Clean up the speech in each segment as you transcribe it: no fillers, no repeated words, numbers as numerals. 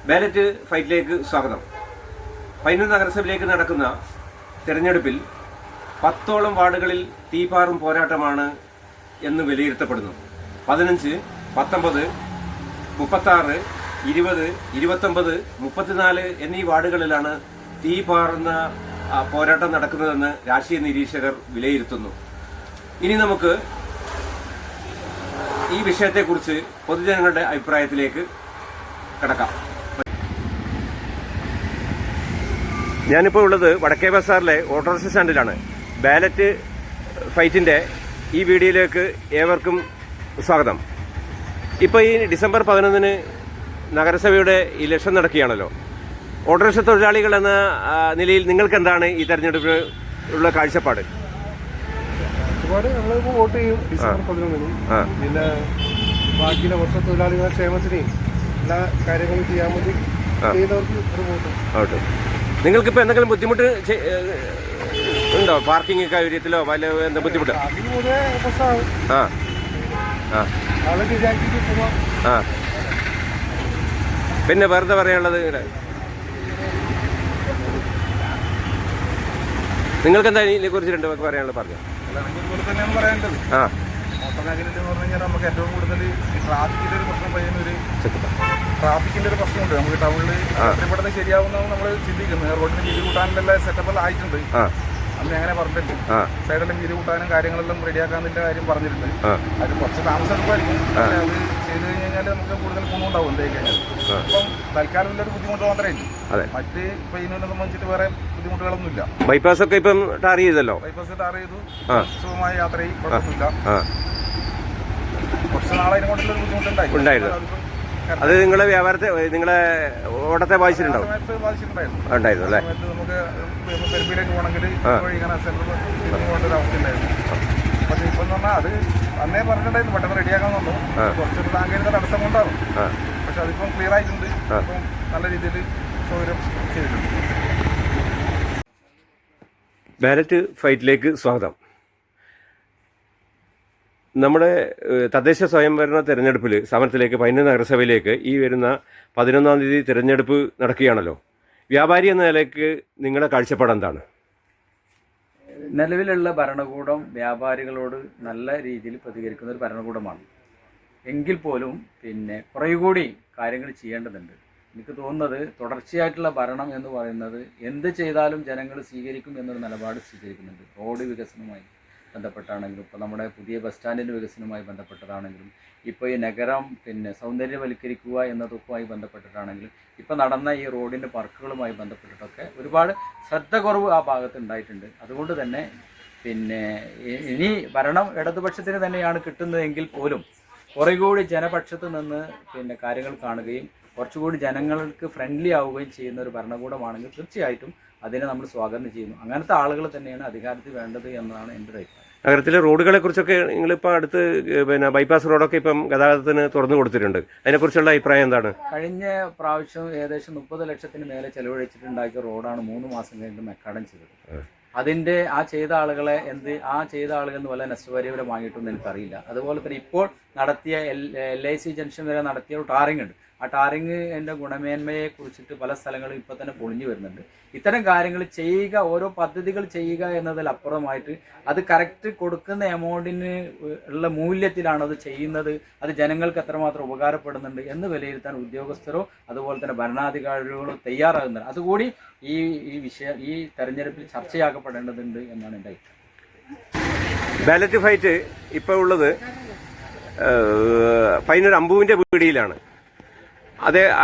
Ballot ഫൈറ്റിലേക്ക് സ്വാഗതം. പയ്യന്നൂർ നഗരസഭയിലേക്ക് നടക്കുന്ന തെരഞ്ഞെടുപ്പിൽ 10ഓളം വാർഡുകളിൽ തീപാറും പോരാട്ടമാണ് എന്ന് വിലയിരുത്തപ്പെടുന്നു. 15, 19, 36, 20, 29, 34 എന്നീ വാർഡുകളിലാണ് തീപാറുന്ന പോരാട്ടം നടക്കുന്നതെന്ന് രാഷ്ട്രീയ നിരീക്ഷകർ വിലയിരുത്തുന്നു. ഇനി നമുക്ക് ഈ വിഷയത്തെക്കുറിച്ച് പൊതുജനങ്ങളുടെ അഭിപ്രായത്തിലേക്ക് കടക്കാം. ഞാനിപ്പോൾ ഉള്ളത് വടക്കേ ബസാറിലെ ഓട്ടോറിക്ഷ സ്റ്റാൻഡിലാണ്. ബാലറ്റ് ഫൈറ്റിൻ്റെ ഈ വീഡിയോയിലേക്ക് ഏവർക്കും സ്വാഗതം. ഇപ്പോൾ ഈ ഡിസംബർ 11 നഗരസഭയുടെ ഇലക്ഷൻ നടക്കുകയാണല്ലോ. ഓട്ടോറിക്ഷ തൊഴിലാളികൾ എന്ന നിലയിൽ നിങ്ങൾക്ക് എന്താണ് ഈ തെരഞ്ഞെടുപ്പിന് ഉള്ള കാഴ്ചപ്പാട്? നമ്മളിപ്പോൾ വോട്ട് ചെയ്യും ഡിസംബർ 11. പിന്നെ ബാക്കിയുള്ള ഓട്ടോറിക്ഷ തൊഴിലാളികളുടെ ക്ഷേമത്തിനെയും എല്ലാ കാര്യങ്ങളും ചെയ്യാൻ വേണ്ടി ചെയ്യുന്നവർക്ക് ഒരു വോട്ട്. നിങ്ങൾക്കിപ്പോൾ എന്തെങ്കിലും ബുദ്ധിമുട്ട് ഉണ്ടോ? പാർക്കിംഗ് കാര്യത്തിലോ വല്ല എന്താ ബുദ്ധിമുട്ട്? പിന്നെ വെറുതെ പറയാനുള്ളത് നിങ്ങൾക്ക് എന്താ ഇതിനെ കുറിച്ച് പറയാനുള്ളത് പറഞ്ഞു. മോട്ടോർ മേഖലയിൽ എന്ന് പറഞ്ഞു കഴിഞ്ഞാൽ നമുക്ക് ഏറ്റവും കൂടുതൽ ട്രാഫിക്കിന്റെ ഒരു പ്രശ്നം ട്രാഫിക്കിന്റെ ഒരു പ്രശ്നമുണ്ട്. നമുക്ക് ടൗണിൽ എത്രപ്പെടുന്ന ശരിയാവുന്നതാണ് നമ്മൾ ചിന്തിക്കുന്നത്. റോഡിന് വീതി കൂട്ടാനുള്ള സെറ്റപ്പെല്ലാം ആയിട്ടുണ്ട്. അന്ന് അങ്ങനെ പറഞ്ഞിട്ടുണ്ട്. സൈഡെല്ലാം വീതി കൂട്ടാനും കാര്യങ്ങളെല്ലാം റെഡിയാക്കാനുള്ള കാര്യം പറഞ്ഞിട്ടുണ്ട്. അത് കുറച്ച് താമസം എടുക്കുമായിരിക്കും. അത് ചെയ്ത് കഴിഞ്ഞാൽ നമുക്ക് കൂടുതൽ ഗുണമുണ്ടാവും. എന്തായി കഴിഞ്ഞാൽ ഇപ്പം തൽക്കാലം ഒരു ബുദ്ധിമുട്ട് മാത്രമേ ഉള്ളൂ. മറ്റ് ഇപ്പൊ ഇതിനെ സംബന്ധിച്ചിട്ട് വേറെ ബുദ്ധിമുട്ടുകളൊന്നുമില്ല. ബൈപ്പാസ് ഒക്കെ ഇപ്പം ടാർ ചെയ്തല്ലോ. ബൈപ്പാസ് ടാർ ചെയ്തു. സുഖമായ യാത്ര ചെയ്യും. കുഴപ്പമൊന്നുമില്ല. കുറച്ച് നാളെ അതിനെക്കൊണ്ടുള്ള ബുദ്ധിമുട്ടുണ്ടായിരുന്നു. അത് നിങ്ങളെ വ്യാപാരത്തെ നിങ്ങളെ ഓടത്തെ ബാധിച്ചിട്ടുണ്ടാവും. ഉണ്ടായിരുന്നു അല്ലേ? നമുക്ക് പെരുമ്പിലേക്ക് പോകണമെങ്കിൽ ഇങ്ങനെ കൊണ്ടൊരു അവസ്ഥയിലായിരുന്നു. പക്ഷെ ഇപ്പം എന്ന് പറഞ്ഞാൽ അത് അന്നേ പറഞ്ഞിട്ടുണ്ടായിരുന്നു പെട്ടെന്ന് റെഡിയാക്കാൻ വന്നു. കുറച്ചൊരു സാങ്കേതിക തടസ്സം കൊണ്ടാണ്. പക്ഷെ അതിപ്പം ക്ലിയർ ആയിട്ടുണ്ട്. ഇപ്പം നല്ല രീതിയിൽ സൗകര്യം ചെയ്തിട്ടുണ്ട്. ബാലറ്റ് ഫൈറ്റിലേക്ക് സ്വാഗതം. നമ്മുടെ തദ്ദേശ സ്വയംഭരണ തെരഞ്ഞെടുപ്പിൽ സമരത്തിലേക്ക് പയ്യന്നൂർ നഗരസഭയിലേക്ക് ഈ വരുന്ന 11-ാം തീയതി തിരഞ്ഞെടുപ്പ് നടക്കുകയാണല്ലോ. വ്യാപാരി എന്ന നിലയ്ക്ക് നിങ്ങളുടെ കാഴ്ചപ്പാട് എന്താണ്? നിലവിലുള്ള ഭരണകൂടം വ്യാപാരികളോട് നല്ല രീതിയിൽ പ്രതികരിക്കുന്ന ഒരു ഭരണകൂടമാണ്. എങ്കിൽ പോലും കുറേ കൂടി കാര്യങ്ങൾ ചെയ്യേണ്ടതുണ്ട്. എനിക്ക് തോന്നുന്നത് തുടർച്ചയായിട്ടുള്ള ഭരണം എന്ന് പറയുന്നത് എന്ത് ചെയ്താലും ജനങ്ങൾ സ്വീകരിക്കും എന്നൊരു നിലപാട് സ്വീകരിക്കുന്നുണ്ട്. റോഡ് വികസനവുമായി ബന്ധപ്പെട്ടാണെങ്കിലും ഇപ്പോൾ നമ്മുടെ പുതിയ ബസ് സ്റ്റാൻഡിൻ്റെ വികസനവുമായി ബന്ധപ്പെട്ടതാണെങ്കിലും ഇപ്പോൾ ഈ നഗരം സൗന്ദര്യവൽക്കരിക്കുക എന്നതൊക്കെയുമായി ബന്ധപ്പെട്ടിട്ടാണെങ്കിലും ഇപ്പോൾ നടന്ന ഈ റോഡിൻ്റെ വർക്കുകളുമായി ബന്ധപ്പെട്ടിട്ടൊക്കെ ഒരുപാട് ശ്രദ്ധ കുറവ് ആ ഭാഗത്ത് ഉണ്ടായിട്ടുണ്ട്. അതുകൊണ്ട് തന്നെ ഇനി ഭരണം ഇടതുപക്ഷത്തിന് തന്നെയാണ് കിട്ടുന്നതെങ്കിൽ പോലും കുറേ കൂടി ജനപക്ഷത്ത് നിന്ന് കാര്യങ്ങൾ കാണുകയും കുറച്ചുകൂടി ജനങ്ങൾക്ക് ഫ്രണ്ട്ലി ആവുകയും ചെയ്യുന്ന ഒരു ഭരണകൂടമാണെങ്കിൽ തീർച്ചയായിട്ടും അതിനെ നമ്മൾ സ്വാഗതം ചെയ്യുന്നു. അങ്ങനത്തെ ആളുകൾ തന്നെയാണ് അധികാരത്തിൽ വേണ്ടത് എന്നതാണ് എൻ്റെ ഒരു അഭിപ്രായം. നഗരത്തിലെ റോഡുകളെ കുറിച്ചൊക്കെ നിങ്ങളിപ്പോൾ അടുത്ത് ബൈപ്പാസ് റോഡൊക്കെ ഇപ്പം ഗതാഗതത്തിന് തുറന്നു കൊടുത്തിട്ടുണ്ട്. അതിനെക്കുറിച്ചുള്ള അഭിപ്രായം എന്താണ്? കഴിഞ്ഞ പ്രാവശ്യം ഏകദേശം 30 ലക്ഷത്തിന് മേലെ ചെലവഴിച്ചിട്ടുണ്ടാക്കിയ റോഡാണ് 3 മാസം കഴിഞ്ഞിട്ട് മെക്കാഡം ചെയ്തത്. അതിൻ്റെ ആ ചെയ്ത ആളുകൾ എന്ന് വല്ല നഷ്ടപരിഹാരം വാങ്ങിയിട്ടൊന്നും എനിക്കറിയില്ല. അതുപോലെ തന്നെ ഇപ്പോൾ നടത്തിയ LIC ജംഗ്ഷൻ വരെ നടത്തിയ ഒരു ടാറിംഗ് ഉണ്ട്. ആ ടാറിങ്ങിൻ്റെ ഗുണമേന്മയെ കുറിച്ചിട്ട് പല സ്ഥലങ്ങളും ഇപ്പോൾ തന്നെ പൊളിഞ്ഞു വരുന്നുണ്ട്. ഇത്തരം കാര്യങ്ങൾ ചെയ്യുക, ഓരോ പദ്ധതികൾ ചെയ്യുക എന്നതിലപ്പുറമായിട്ട് അത് കറക്റ്റ് കൊടുക്കുന്ന എമൗണ്ടിന് ഉള്ള മൂല്യത്തിലാണ് അത് ചെയ്യുന്നത്, അത് ജനങ്ങൾക്ക് എത്രമാത്രം ഉപകാരപ്പെടുന്നുണ്ട് എന്ന് വിലയിരുത്താൻ ഉദ്യോഗസ്ഥരോ അതുപോലെ തന്നെ ഭരണാധികാരികളോ തയ്യാറാകുന്നത്. അതുകൂടി ഈ തെരഞ്ഞെടുപ്പിൽ ചർച്ചയാക്കപ്പെടേണ്ടതുണ്ട് എന്നാണ് എൻ്റെ അഭിപ്രായം. ബാലറ്റ് ഫൈറ്റ് ഇപ്പോൾ ഉള്ളത് പയ്യന്നൂർ അമ്പുവിൻ്റെ വീടിയിലാണ്.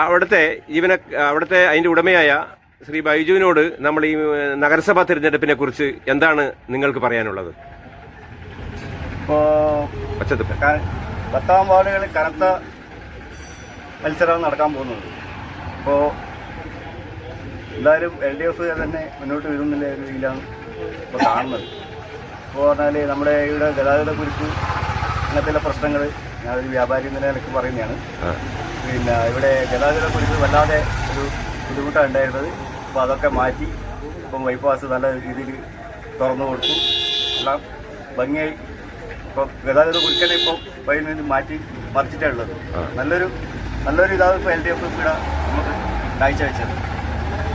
അവിടുത്തെ അതിൻ്റെ ഉടമയായ ശ്രീ ബൈജുവിനോട് നമ്മൾ ഈ നഗരസഭാ തിരഞ്ഞെടുപ്പിനെ കുറിച്ച് എന്താണ് നിങ്ങൾക്ക് പറയാനുള്ളത്? ഇപ്പോൾ 10 വാർഡുകളിൽ കനത്ത മത്സരമാണ് നടക്കാൻ പോകുന്നത്. ഇപ്പോൾ എന്തായാലും LDF തന്നെ മുന്നോട്ട് വരുന്നില്ല രീതിയിലാണ് ഇപ്പോൾ കാണുന്നത്. ഇപ്പോൾ പറഞ്ഞാൽ നമ്മുടെ ഇവിടെ ഗതാഗതക്കുരുക്ക് അങ്ങനത്തെ പ്രശ്നങ്ങൾ ഞാനൊരു വ്യാപാരി എന്ന നിലയ്ക്ക് പറയുന്നതാണ്. ഇവിടെ ഗതാഗതക്കുരുക്ക് വല്ലാതെ ഒരു ബുദ്ധിമുട്ടാണ് ഉണ്ടായിരുന്നത്. അപ്പോൾ അതൊക്കെ മാറ്റി ഇപ്പം ബൈപ്പാസ് നല്ല രീതിയിൽ തുറന്നു കൊടുത്തു. എല്ലാം ഭംഗിയായി ഇപ്പോൾ ഗതാഗതക്കുരുക്കനെ ഇപ്പോൾ വഴി മാറ്റി മറിച്ചിട്ടുള്ളത്. നല്ലൊരു ഇതാണ് ഇപ്പോൾ LDF ഇവിടെ നമുക്ക് കാഴ്ചവെച്ചത്.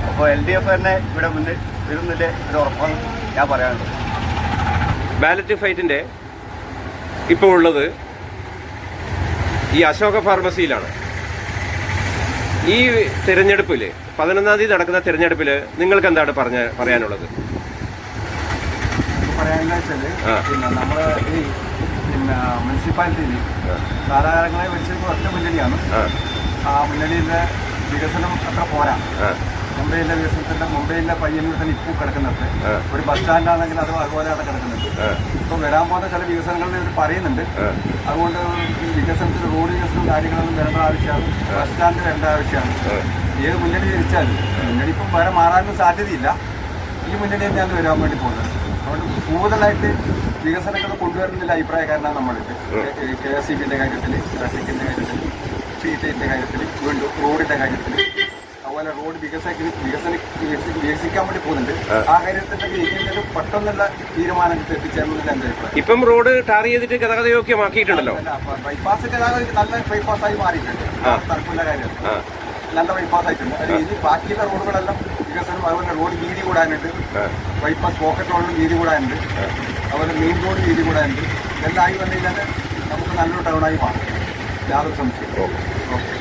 അപ്പോൾ LDF തന്നെ ഇവിടെ മുന്നിൽ വരുന്നില്ലേ ഒരു ഉറപ്പാണ് ഞാൻ പറയാനുള്ളത്. ബാലറ്റ് ഫൈറ്റിന്റെ ഇപ്പോൾ ഉള്ളത് ഈ അശോക ഫാർമസിയിലാണ്. ഈ തിരഞ്ഞെടുപ്പിൽ 11-ാം തീയതി നടക്കുന്ന തിരഞ്ഞെടുപ്പിൽ നിങ്ങൾക്ക് എന്താണ് പറയാനുള്ളത്? പറയാനുള്ള വെച്ചാൽ പിന്നെ നമ്മുടെ ഈ പിന്നെ മുനിസിപ്പാലിറ്റിയിൽ കാലാകാലങ്ങളെ വെച്ചിട്ട് ഒറ്റ മുന്നണിയാണ്. ആ മുന്നണിയിലെ വികസനം അത്ര പോരാ. മുംബൈയിലെ വികസനത്തിന്റെ മുംബൈയിലെ പയ്യന്നൂർ തന്നെ ഇപ്പോൾ കിടക്കുന്നുണ്ട്. ഒരു ബസ് സ്റ്റാൻഡാണെങ്കിൽ അതുപോലെ അവിടെ കിടക്കുന്നുണ്ട്. ഇപ്പം വരാൻ പോകുന്ന ചില വികസനങ്ങളിൽ ഇവർ പറയുന്നുണ്ട്. അതുകൊണ്ട് ഈ വികസനത്തിൽ റോഡ് വികസനവും കാര്യങ്ങളൊന്നും വരേണ്ട ആവശ്യമാണ്. ബസ് സ്റ്റാൻഡ് വരേണ്ട ആവശ്യമാണ്. ഏത് മുന്നണി തിരിച്ചാലും മുന്നണി ഇപ്പം വേറെ മാറാനൊന്നും സാധ്യതയില്ല. ഈ മുന്നണി തന്നെയാണ് വരാൻ വേണ്ടി പോകുന്നത്. അതുകൊണ്ട് കൂടുതലായിട്ട് വികസനങ്ങൾ കൊണ്ടുവരുന്നില്ല അഭിപ്രായക്കാരനാണ് നമ്മളിത്. KSEBിന്റെ കാര്യത്തിൽ, ട്രാഫിക്കിന്റെ കാര്യത്തിൽ, സ്ട്രീറ്റിന്റെ കാര്യത്തിൽ, വീണ്ടും റോഡിന്റെ കാര്യത്തിൽ, അതുപോലെ റോഡ് വികസിക്കാൻ വേണ്ടി പോകുന്നുണ്ട്. ആ കാര്യത്തിലൊക്കെ ഇങ്ങനെ പെട്ടെന്നുള്ള തീരുമാനം എത്തിച്ചേർന്നതിൽ എൻ്റെ അഭിപ്രായം. ഇപ്പം റോഡ് ടാർ ചെയ്തിട്ട് ഗതാഗത യോഗ്യമാക്കിയിട്ടുണ്ടല്ലോ. ബൈപ്പാസ് ഗതാഗതം നല്ല ബൈപ്പാസായി മാറിയിട്ടുണ്ട്. തലപ്പുള്ള കാര്യം നല്ല ബൈപ്പാസ് ആയിട്ടുണ്ട്. അത് ഇനി ബാക്കിയുള്ള റോഡുകളെല്ലാം വികസനം, അതുപോലെ റോഡ് വീതി കൂടാനുണ്ട്. ബൈപ്പാസ് പോക്കറ്റ് റോഡിലും വീതി കൂടാനുണ്ട്. അതുപോലെ മെയിൻ റോഡ് വീതി കൂടാനുണ്ട്. ഇതെല്ലാം ആയി വന്നു കഴിഞ്ഞാൽ നമുക്ക് നല്ലൊരു ടൗണായി മാറും. യാതൊരു സംശയം. ഓക്കെ.